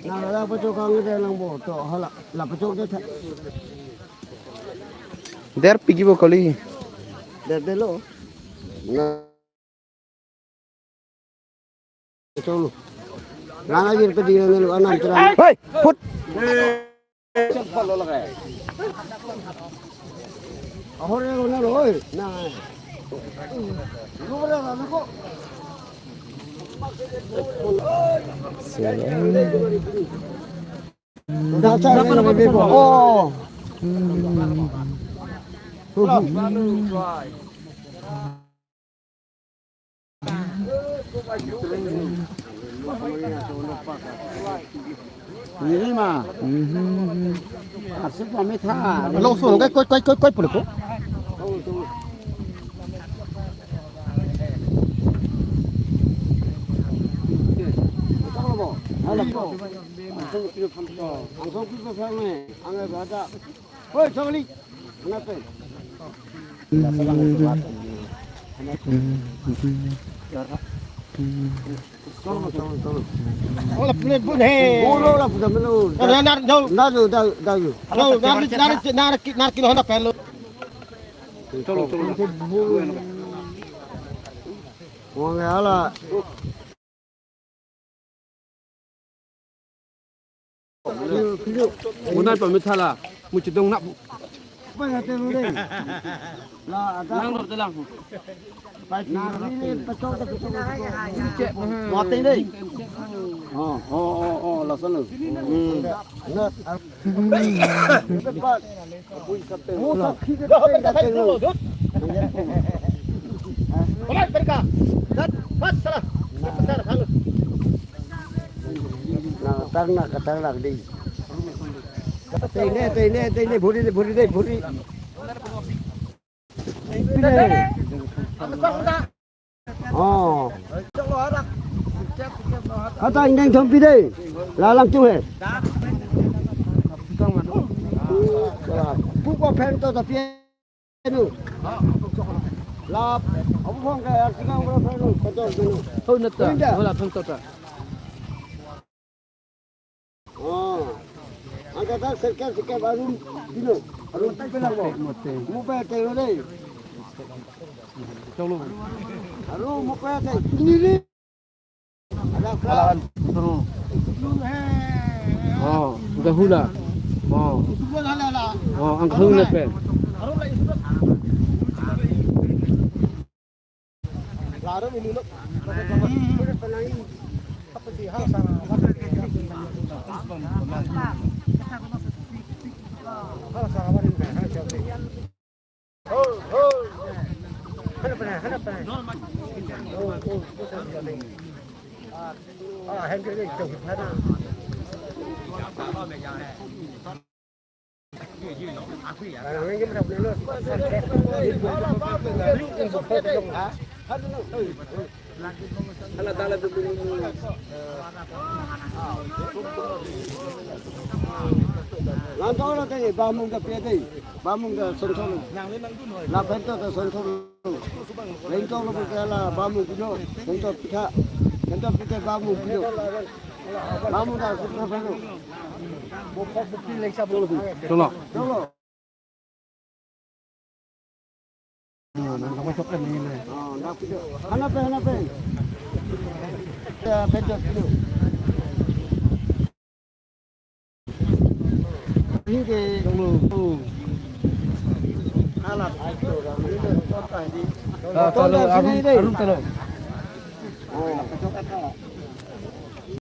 Nah, lah pecuk kang dia lang bo to hala la pecuk dia Der pergi bawa kali. de lo. Nah, pecuk lu. Lang ajir ke dia lu anam terang. Hei, put. Cepat lo lagai. Ahore lo na lo. Nah. Lu berapa lu kok? Dah cari lebih bagus. Oh. Ini mah. Asyik kami thà. Lâu xuống cái quay bự ko. Halo po. Ang kilo pamto. Ang kilo pamto ni. Ang bata. Hoy, chawali. Kenapa? Oh, la punya pun he. Bolo lah punya melu. Nar kilo hendak pelu. Tolong. Wong ala. Munai pemirsa lah. Muci dong nak. Apa yang tu ni? Lah ada. Lang telang. Nah, ini pecok tu pecok. Mati ni. Oh, lah sana. Nak. Cepat. Oh, sakit tu. Oleh mereka. Dan pas salah. Besar halus. Nah, ternak di. Ini buri. Oh. Kata indeng thompi deh. Lalang chung he. Buka pen tu tapi nu. Lap. Apa pun kaya artikan berapa nu? Betul nu. Oh, neta. Hola, pentot. Oh. Angkat tak sekat baru dino. Baru tak bilang bo. Muka teh ni. Tolong. Aru muka teh ini. Ada Alahan terus. Oh, sudah hula. Oh. Oh, angkat hula pen. Laru ini lo. Apa sih hal sana? Hal sana marin pen. Oh. Hana pen. Oh, hen cái chụp hết à. Cái cái đồng này luôn. Hana tala tu. Lantaran lah tadi bangun ke peti, bangun ke sentul. Lah bentuk ke sentul. Bentuk lu bukan lah bangun kilo, bentuk pita, bentuk pita bangun kilo. Bangun dah sudah bangun. Bukan bukti lagi sab dulu. Tolong. Nak masuk ke ni. Oh, nak kilo. Hana pe. Ya bentuk kilo. Ini ke dulu. Alat itu orang ini contoh di. Tolong. Oh, pecok apa?